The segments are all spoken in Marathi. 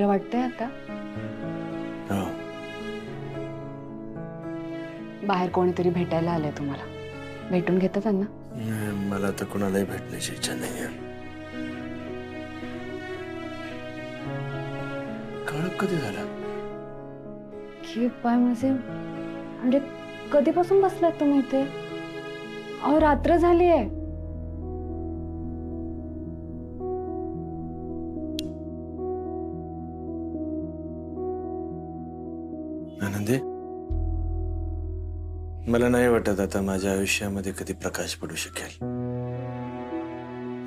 बरं वाटतंय आता? हो. बाहेर कोणीतरी भेटायला आलंय तुम्हाला, भेटून घेता त्यांना? मला तर कोणालाही भेटण्याची इच्छा नाहीये. कळप कधी झाला? की पाय माझे, म्हणजे कधीपासून बसलात तुम्ही इथे? अहो रात्र झाली आहे. आनंदी, मला नाही वाटत आता माझ्या आयुष्यामध्ये कधी प्रकाश पडू शकेल.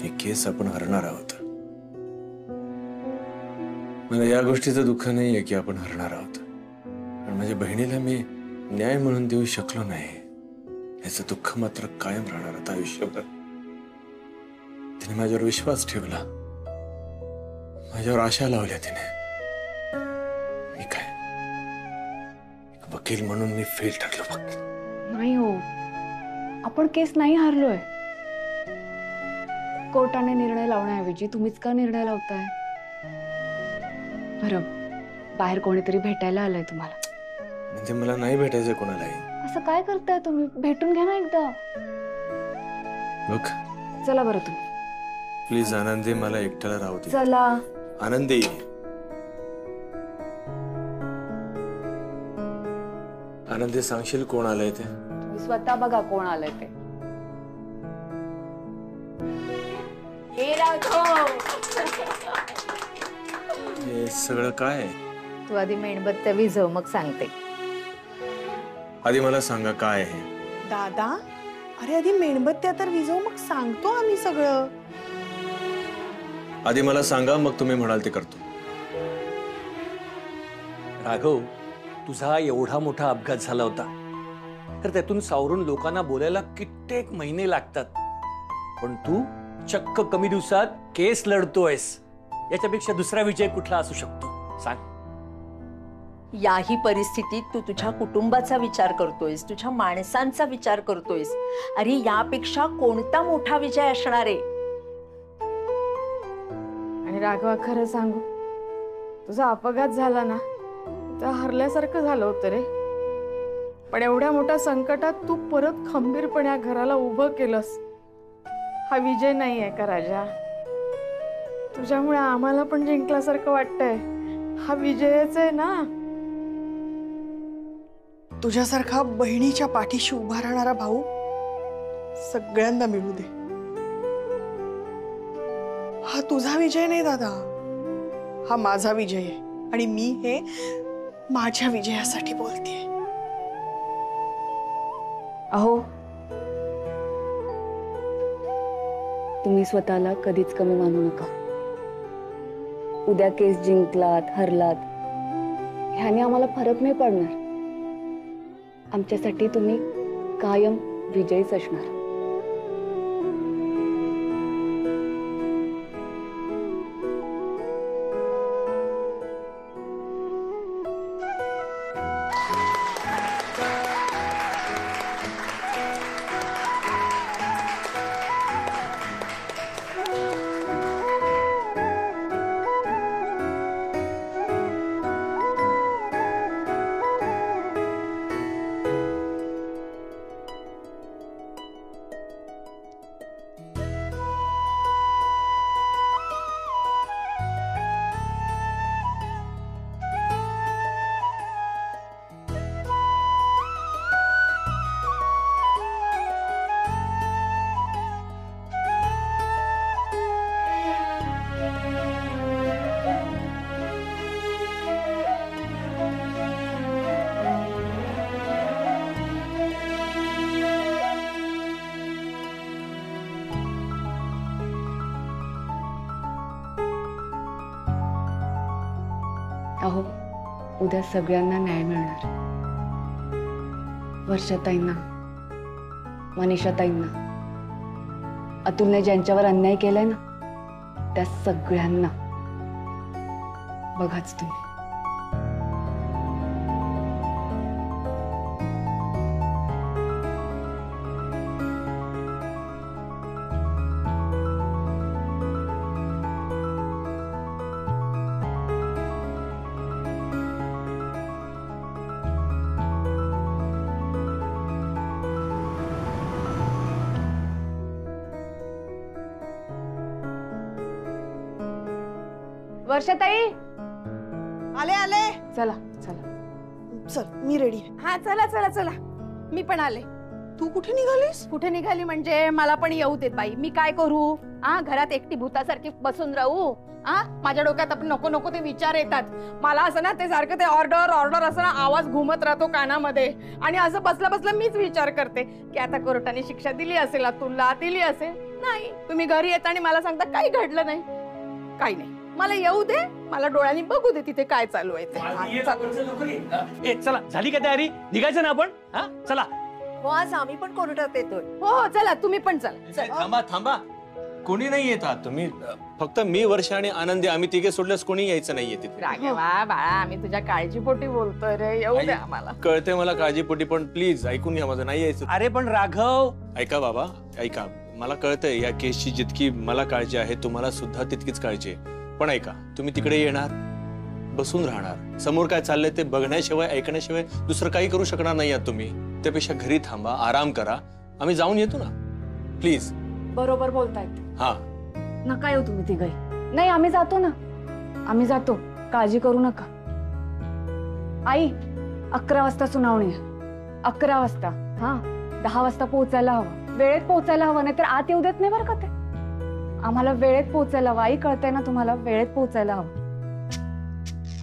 हे केस आपण हरणार आहोत. मला या गोष्टीचं दुःख नाहीये की आपण हरणार आहोत, पण माझ्या बहिणीला मी न्याय म्हणून देऊ शकलो नाही, याचं दुःख मात्र कायम राहणार आता आयुष्यभर. तिने माझ्यावर विश्वास ठेवला, माझ्यावर आशा लावल्या तिने. मी काय एक वकील म्हणून मी फेल ठरलो फक्त. नाही हो, आपण केस नाही हारलोय. कोर्टाने निर्णय लावण्याऐवजी तुम्हीच का निर्णय लावताय? बरं, बाहेर कोणीतरी भेटायला आलंय तुम्हाला. म्हणजे मला नाही भेटायचं कोणालाही. असं काय करताय तुम्ही? भेटून घ्या ना एकदा. बघ, चला बरं तुम्ही. प्लीज आनंदी, मला एकट्याला राहू दे. चला. आनंदी, आनंदी सांगशील कोण आलंय ते? तुम्ही स्वतः बघा कोण आलंय ते. हे राघव. हे सगळं काय आहे? तू आधी मेणबत्त्या विझव, मग सांगते. आधी मला सांगा काय आहे? दादा, अरे आधी मेणबत्त्या तर विझव, मग सांगतो आम्ही सगळं. आधी मला सांगा, मग तुम्ही म्हणाल ते करतो. राघव, तुझा एवढा मोठा अपघात झाला होता, तर त्यातून सावरून लोकांना बोलायला कित्येक महिने लागतात, पण तू चक्क कमी दिवसात केस लढतोयस. याच्यापेक्षा दुसरा विजय कुठला असू शकतो सांग? याही परिस्थितीत तू तुझ्या कुटुंबाचा विचार करतोयस, तुझ्या माणसांचा विचार करतोयस. अरे यापेक्षा कोणता मोठा विजय असणार आहे? आणि राघवा, खरं सांगू, तुझा अपघात झाला ना, तर हरल्यासारखं झालं होतं रे. पण एवढ्या मोठ्या संकटात तू परत खंबीरपणे या घराला उभं केलंस. हा विजय नाहीये का राजा? तुझ्यामुळे आम्हाला पण जिंकल्यासारखं वाटतंय. हा विजयच आहे ना. तुझ्यासारखा बहिणीच्या पाठीशी उभा राहणारा भाऊ सगळ्यांना मिळू दे. हा तुझा विजय नाही दादा, हा माझा विजय आहे. आणि मी हे माझ्या विजयासाठी बोलतेय. अहो, तुम्ही स्वतःला कधीच कमी मानू नका. उद्या केस जिंकलात हरलात ह्याने आम्हाला फरक नाही पडणार. आमच्यासाठी तुम्ही कायम विजयीच असणार. अहो, उद्या सगळ्यांना न्याय मिळणार. वर्षाताईंना, मनीषाताईंना, अतुलने ज्यांच्यावर अन्याय केलाय ना, त्या सगळ्यांना. बघाच तुम्ही. वर्षाताई आले आले. चला चला. चल मी रेडी आहे. हा चला चला चला, मी पण आले. तू कुठे निघालीस? कुठे निघाली म्हणजे मला पण येऊ देत बाई. मी काय करू? घरात एकटी भूतासारखी बसून राहू? माझ्या डोक्यात आपण नको नको ते विचार येतात. मला असं ना ते सारखं ते ऑर्डर ऑर्डर असं ना आवाज घुमत राहतो कानामध्ये. आणि असं बसला बसला मीच विचार करते की आता कोर्टाने शिक्षा दिली असेल, अतुलला दिली असेल. नाही, तुम्ही घरी येता आणि मला सांगता काही घडलं नाही. काही नाही, मला येऊ दे, मला डोळ्यांनी बघू दे तिथे काय चालू आहे ते. चला, झाली का तयारी? निघायचं ना आपण? हा चला. हो, आज आम्ही पण कोर्टात येतोय. हो चला, तुम्ही पण चला. थांबा थांबा, कोणी नाही येतात. तुम्ही फक्त मी, वर्षा आणि आनंदी, आम्ही तिघे सोडल्यास कोणी यायचं नाहीये तिथे. राघवा बाळा, आम्ही तुझ्या काळजीपोटी बोलतोय रे, येऊ दे आम्हाला. कळते मला काळजीपोटी, पण प्लीज ऐकून घ्या माझं. नाही यायचं. अरे पण राघव, ऐका बाबा, ऐका. मला कळतंय या केसची जितकी मला काळजी आहे तुम्हाला सुद्धा तितकीच काळजी आहे. पण ऐका, तुम्ही तिकडे येणार, बसून राहणार, समोर काय चाललंय ते बघण्याशिवाय ऐकण्याशिवाय दुसरं काही करू शकणार नाही आहात तुम्ही. त्यापेक्षा घरी थांबा, आराम करा, आम्ही जाऊन येतो ना. प्लीज. बरोबर बोलतायत. हा, नका येऊ तुम्ही तिघे. नाही, आम्ही जातो ना, आम्ही जातो, काळजी करू नका. आई, 11 वाजता सुनावणी आहे. 11 वाजता. 10 वाजता पोहोचायला हवं, वेळेत पोहोचायला हवं, नाहीतर आत येऊ देत नाही बरं का ते. आम्हाला वेळेत पोहोचायला हवं. आई, कळतंय ना तुम्हाला, वेळेत पोहोचायला हवं.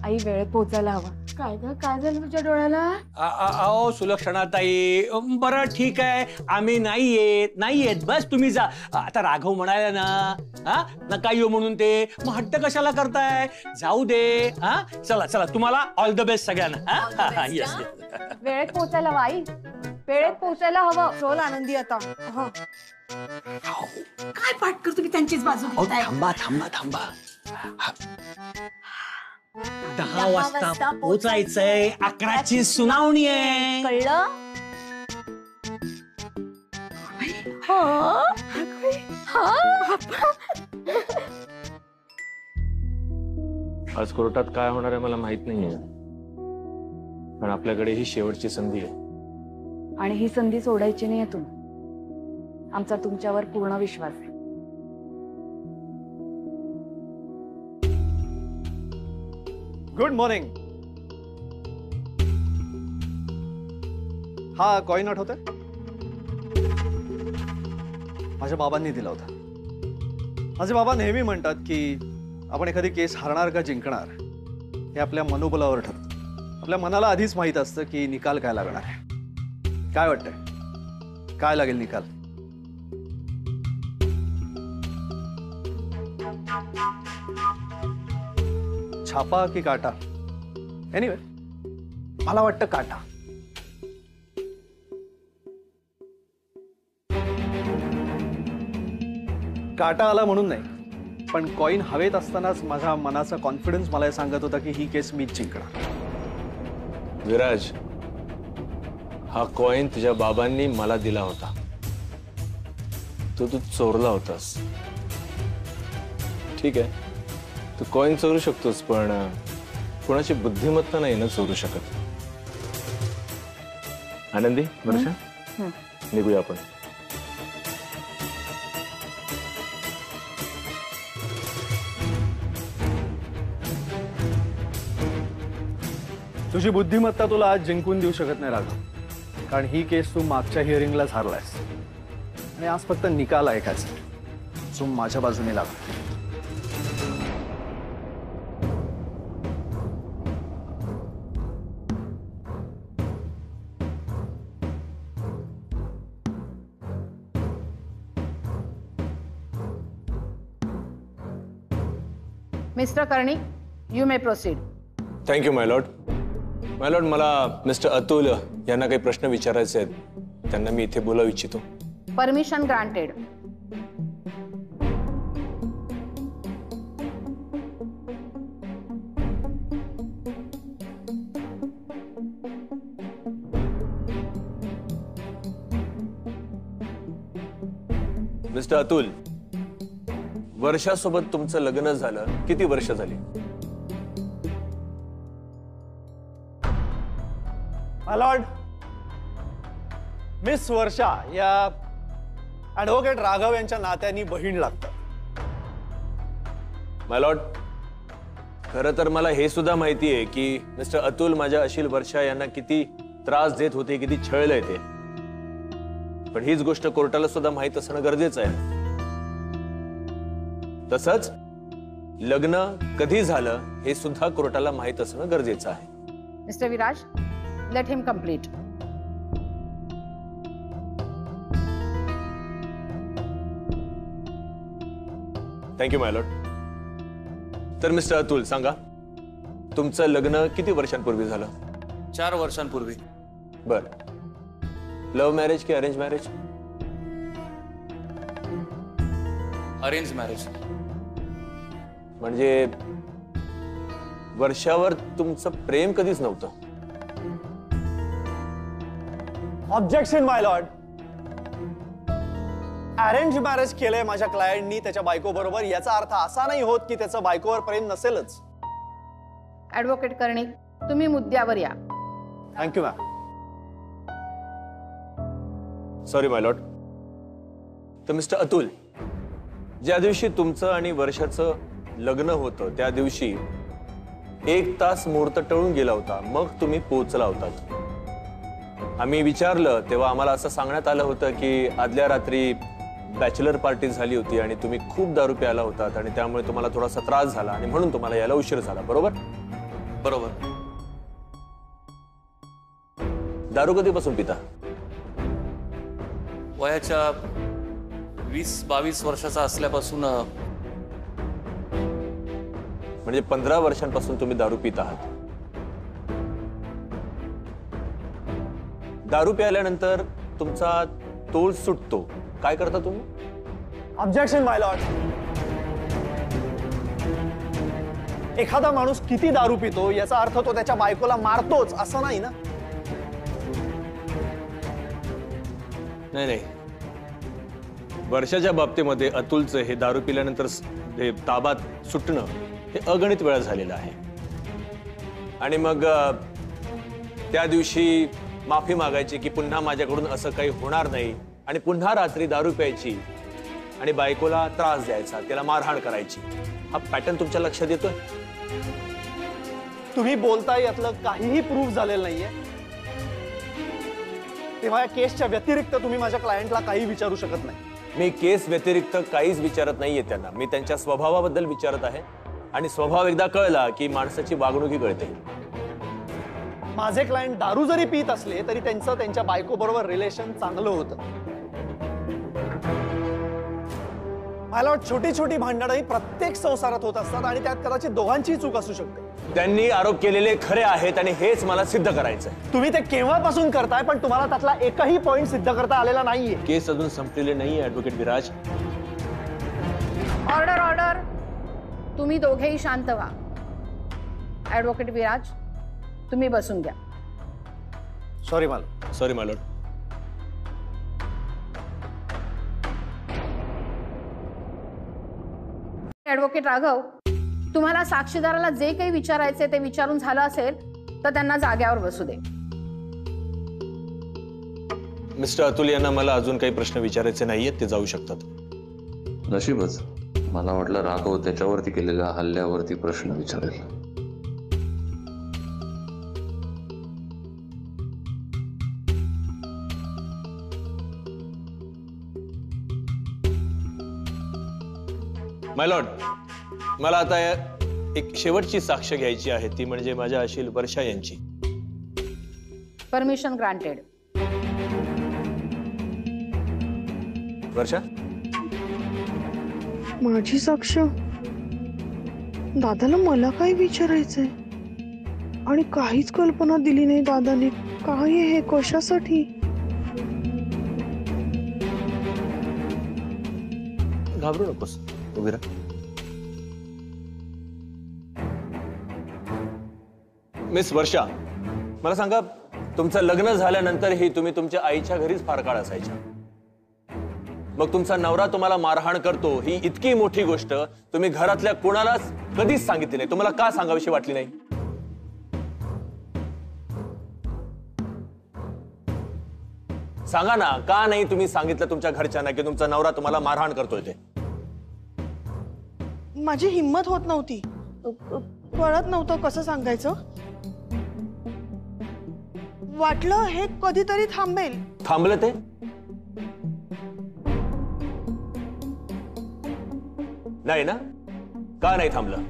आई, वेळेत पोहोचायला हवं. काय ग, काय झालं तुझ्या डोळ्याला? अहो सुलक्षणाताई, बरं ठीक आहे, आम्ही नाही येत, बस तुम्ही जा. आता राघव म्हणाले ना, नका येऊ म्हणून, ते मग हट्ट कशाला करताय? जाऊ दे. चला चला, तुम्हाला ऑल द बेस्ट सगळ्यांना. येस. वेळेत पोहोचायला हवं आई, वेळेत पोहोचायला हवं. चल आनंदी आता. काय पाठ करतो की त्यांचीच बाजू घेताय? थांबा थांबा थांबा. 10 वाजता पोचायचंय, 11ची सुनावणी आहे. कळलं? आज कोर्टात काय होणार आहे मला माहित नाहीये, पण आपल्याकडे ही शेवटची संधी आहे. आणि ही संधी सोडायची नाही आहे. आमचा तुमच्यावर पूर्ण विश्वास आहे. Good morning. हा कॉइन आठवतोय? माझ्या बाबांनी दिला होता. माझे बाबा नेहमी म्हणतात की आपण एखादी केस हरणार का जिंकणार हे आपल्या मनोबलावर ठरतं. आपल्या मनाला आधीच माहित असतं की निकाल काय लागणार आहे. काय वाटतंय, काय लागेल निकाल? छापा की काटा? एनिवे, मला वाटतं काटा. काटा आला म्हणून नाही, पण कॉइन हवेत असतानाच माझ्या मनाचा कॉन्फिडन्स मला सांगत होता की ही केस मीच जिंकणार. विराज, हा कॉइन तुझ्या बाबांनी मला दिला होता, तो तू चोरला होतास. ठीक आहे, तू कॉइन चोरू शकतोस, पण कोणाची बुद्धिमत्ता नाही ना चोरू शकत. आनंदी, वर्षा, निघूया आपण. तुझी बुद्धिमत्ता तुला आज जिंकून देऊ शकत नाही राघव, कारण ही केस तू मागच्या हिअरिंगलाच हारलायस आणि आज फक्त निकाल ऐकायचा. जो माझ्या बाजूने लागला. Mister Karnik, you may proceed. Thank you my Lord. My Lord, मला मिस्टर अतुल यांना काही प्रश्न विचारायचे आहेत, त्यांना मी इथे बोलावू इच्छितो. Permission granted. मिस्टर अतुल, वर्षासोबत तुमचं लग्न झालं किती वर्ष झाली? लॉर्ड, मिस वर्षा या ॲडव्होकेट राघव यांच्या नात्यानी बहीण लागतात. माय लॉर्ड, खरं तर मला हे सुद्धा माहिती आहे की मिस्टर अतुल माझ्या अशील वर्षा यांना किती त्रास देत होते, किती छळलंय ते. पण हीच गोष्ट कोर्टाला सुद्धा माहित असणं गरजेचं आहे. तसंच लग्न कधी झालं हे सुद्धा कोर्टाला माहित असणं गरजेचं आहे. Mister Viraj, let him complete. Thank you my lord. तर मिस्टर अतुल सांगा, तुमचं लग्न किती वर्षांपूर्वी झालं? 4 वर्षांपूर्वी. बर. लव्ह मॅरेज की अरेंज मॅरेज? Arrange marriage. म्हणजे वर्षावर तुमचं प्रेम कधीच नव्हतं? Objection my lord. Arrange marriage केलंय माझ्या क्लायंटनी त्याच्या बायको बरोबर, याचा अर्थ असा नाही होत की त्याचं बायकोवर प्रेम नसेलच. ऍडव्होकेट कर्णिक, तुम्ही मुद्द्यावर या. Thank you ma'am. सॉरी माय लॉर्ड. तर मिस्टर अतुल, ज्या दिवशी तुमचं आणि वर्षाचं लग्न होतं त्या दिवशी 1 तास मुहूर्त टळून गेला होता, मग तुम्ही पोहोचला होतात. आम्ही विचारलं तेव्हा आम्हाला असं सांगण्यात आलं होतं की आदल्या रात्री बॅचलर पार्टी झाली होती आणि तुम्ही खूप दारू प्यायला होतात आणि त्यामुळे तुम्हाला थोडासा त्रास झाला आणि म्हणून तुम्हाला यायला उशीर झाला. बरोबर? बरोबर. दारू कधीपासून पिता? वयाच्या 20-22 वर्षाचा असल्यापासून. म्हणजे 15 वर्षांपासून तुम्ही दारू पित आहात. दारू प्यायल्यानंतर तुमचा तोल सुटतो, काय करता तुम्ही? Objection my Lord. एखादा माणूस किती दारू पितो याचा अर्थ तो त्याच्या बायकोला मारतोच असं नाही ना. नाही नाही, वर्षाच्या बाबतीमध्ये अतुलचं हे दारू पिल्यानंतर हे ताबात सुटणं हे अगणित वेळा झालेलं आहे. आणि मग त्या दिवशी माफी मागायची की पुन्हा माझ्याकडून असं काही होणार नाही, आणि पुन्हा रात्री दारू प्यायची आणि बायकोला त्रास द्यायचा, त्याला मारहाण करायची. हा पॅटर्न तुमच्या लक्षात येतोय? तुम्ही बोलताय यातलं काहीही प्रूफ झालेलं नाहीये, तेव्हा या केसच्या व्यतिरिक्त तुम्ही माझ्या क्लायंटला काही विचारू शकत नाही. मी केस व्यतिरिक्त काहीच विचारत नाहीये त्यांना. मी त्यांच्या स्वभावाबद्दल विचारत आहे, आणि स्वभाव एकदा कळला की माणसाची वागणुकी कळते. माझे क्लायंट दारू जरी पित असले तरी त्यांचं त्यांच्या बायको बरोबर रिलेशन चांगलं होतं. मला छोटी छोटी भांडणं प्रत्येक संसारात होत असतात आणि त्यात कदाचित दोघांचीही चूक असू शकते. त्यांनी आरोप केलेले खरे आहेत आणि हेच मला सिद्ध करायचंय. तुम्ही ते केव्हापासून करताय, पण तुम्हाला त्यातला एकही पॉइंट सिद्ध करता आलेला नाहीये. केस अजून संपलेले नाहीये ऍडव्होकेट विराज. Order order. तुम्ही दोघेही शांत व्हा. ऍडव्होकेट विराज, तुम्ही बसून घ्या. सॉरी मला. सॉरी माय लॉर्ड. ऍडव्होकेट राघव, तुम्हाला साक्षीदाराला जे काही विचारायचे ते विचारून झालं असेल तर त्यांना जाग्यावर बसू दे. मिस्टर अतुल यांना मला अजून काही प्रश्न विचारायचे नाहीयेत, ते जाऊ शकतात. नशीबच. मला वाटलं राघव त्याच्यावरती केलेल्या हल्ल्यावरती प्रश्न विचारेल. माय लॉर्ड, मला आता एक शेवटची साक्ष घ्यायची आहे, ती म्हणजे माझ्या अशील वर्षा यांची. Permission granted. वर्षा, माझी साक्ष? दादाला मला काय विचारायचंय आणि काहीच कल्पना दिली नाही दादाने. काय हे, कशासाठी? घाबरू नकोस, उभी राहा. मिस वर्षा, मला सांगा, तुमचं लग्न झाल्यानंतरही तुम्ही तुमच्या आईच्या घरीच फार काळ असायच्या. मग तुमचा नवरा तुम्हाला मारहाण करतो ही इतकी मोठी गोष्ट तुम्ही घरातल्या कोणालाच कधीच सांगितली नाही. तुम्हाला का सांगावीशी वाटली नाही? सांगा ना, का नाही तुम्ही सांगितलं तुमच्या घरच्यांना की तुमचा नवरा तुम्हाला मारहाण करतोय ते? माझी हिम्मत होत नव्हती. कळत नव्हतं कसं सांगायचं. वाटलं हे कधीतरी थांबेल. थांबलं ते? नाही ना? का नाही थांबलं?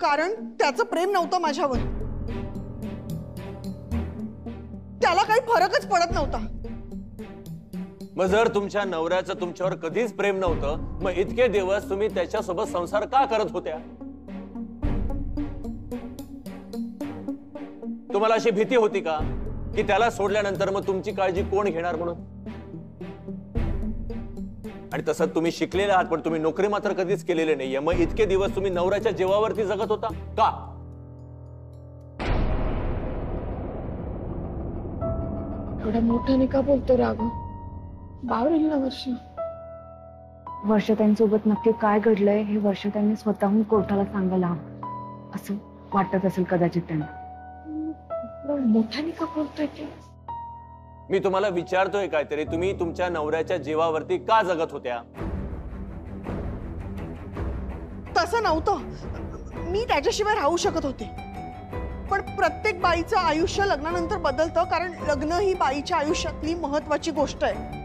कारण त्याचं प्रेम नव्हतं माझ्यावर. त्याला काही फरकच पडत नव्हता. मग जर तुमच्या नवऱ्याचं तुमच्यावर कधीच प्रेम नव्हतं, मग इतके दिवस तुम्ही त्याच्यासोबत संसार का करत होत्या? तुम्हाला अशी भीती होती का की त्याला सोडल्यानंतर मग तुमची काळजी कोण घेणार म्हणून? आणि तसं तुम्ही शिकलेले आहात, पण तुम्ही नोकरी मात्र कधीच केलेली नाहीये. मग इतके दिवस तुम्ही नवऱ्याच्या जीवावरती जगत होता का? एवढ्या मोठ्याने का बोलतो राघव? बावरेल ना वर्ष. वर्षाताईंसोबत नक्की काय घडलंय हे वर्षाताईंनी स्वतःहून कोर्टाला सांगायला हवं असं वाटत असेल कदाचित त्यांना. मोठ्याने का बोलतोय ते? मी तुम्हाला विचारतोय काहीतरी. तुम्ही तुमच्या नवऱ्याच्या जीवावरती का जगत होत्या? तसं नव्हतं. मी त्याच्याशिवाय राहू शकत होते. पण प्रत्येक बाईचं आयुष्य लग्नानंतर बदलतं, कारण लग्न ही बाईच्या आयुष्यातली महत्वाची गोष्ट आहे.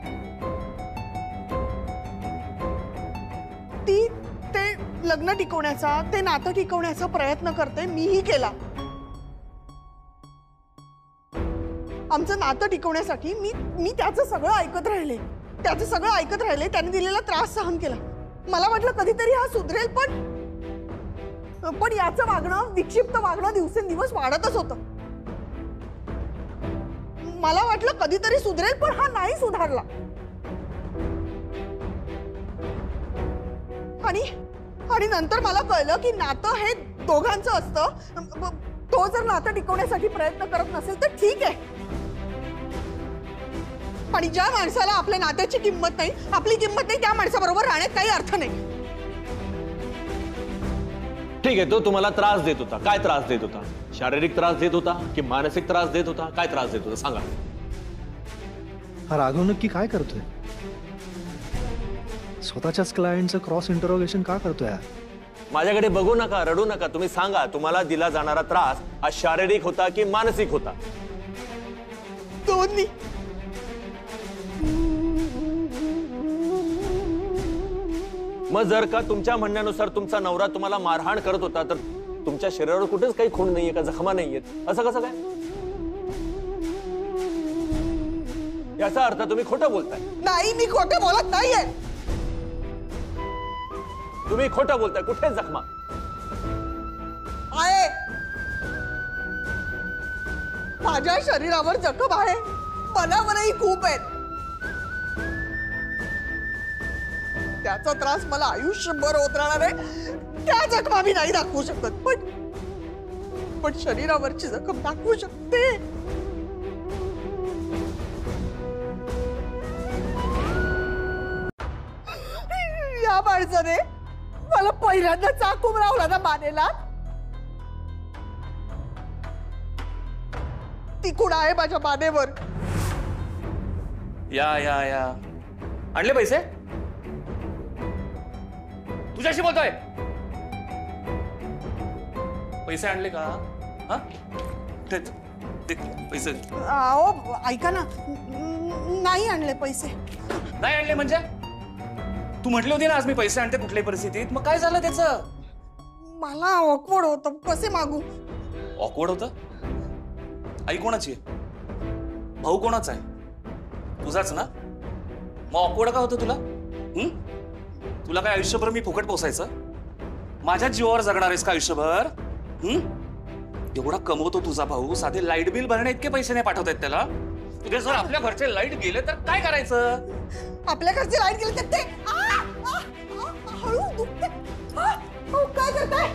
ती ते लग्न टिकवण्याचा, ते नातं टिकवण्याचा प्रयत्न करते. मीही केला. आमचं नातं टिकवण्यासाठी मी त्याचं सगळं ऐकत राहिले. त्याने दिलेला त्रास सहन केला. मला वाटलं कधीतरी हा सुधरेल, पण याचं वागणं, विक्षिप्त वागणं दिवसेंदिवस वाढतच होतं. मला वाटलं कधीतरी सुधरेल, पण हा नाही सुधारला. आणि नंतर मला कळलं की नातं हे दोघांचं असतं. तो जर नातं टिकवण्यासाठी प्रयत्न करत नसेल तर ठीक आहे. आणि ज्या माणसाला आपल्या नात्याची किंमत नाही, आपली किंमत नाही, त्या माणसाबरोबर राहण्यात काही अर्थ नाही. ठीक आहे, तो तुम्हाला त्रास देत होता. काय त्रास देत होता? शारीरिक त्रास देत होता की मानसिक त्रास देत होता? काय त्रास देत होता सांगा. हा राघव नक्की काय करतोय? स्वतःच्याच क्लायंटचं क्रॉस इंटरोगेशन का करतोय? माझ्याकडे बघू नका, रडू नका. तुम्ही सांगा, तुम्हाला दिला जाणारा त्रास हा शारीरिक होता की मानसिक होता? दोन्ही. मग जर का तुमच्या म्हणण्यानुसार तुमचा नवरा तुम्हाला मारहाण करत होता, तर तुमच्या शरीरावर कुठेच काही खूण नाहीये का, जखमा नाहीयेत? असं कसं काय? याचा अर्थ तुम्ही खोटं बोलताय. नाही, मी खोटं बोलत नाहीये. तुम्ही खोटं बोलताय. कुठे जखमा आहे? माझ्या शरीरावर जखम आहे, मनावरही खूप आहेत. त्याचा त्रास मला आयुष्यभर होत राहणार आहे. त्या जखमा मी नाही दाखवू शकत, पण शरीरावरची जखम दाखवू शकते. या माणसाने मला पहिल्यांदा चाकू लावला ना मानेला. ती कुण आहे माझ्या मानेवर? या या या आणले पैसे? तुझ्याशी बोलतोय. पैसे आणले का? हा पैसे? अहो ऐका ना, नाही आणले पैसे. नाही आणले म्हणजे? तू म्हटली होती ना आज मी पैसे आणते कुठल्याही परिस्थितीत. मग काय झालं त्याचं? मला ऑकवर्ड होतं. कसे मागू? ऑकवर्ड होतं? आई कोणाची आहे? भाऊ कोणाचा आहे? तुझाच ना? मग ऑकवर्ड का होतं तुला? तुला काय आयुष्यभर मी फुकट पोसायचं? माझ्या जीवावर जगणार आहेस का आयुष्यभर? एवढा कमवतो तुझा भाऊ, साधे लाईट बिल भरणे इतके पैसे नाही पाठवत आहेत त्याला. तुझे जर आपल्या घरचे लाईट गेले तर काय करायचं? आपल्या घरचे लाईट गेले तर ते हळू दुखते. काय करताय?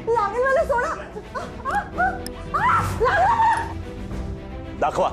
लागेल मला, सोडा. दाखवा.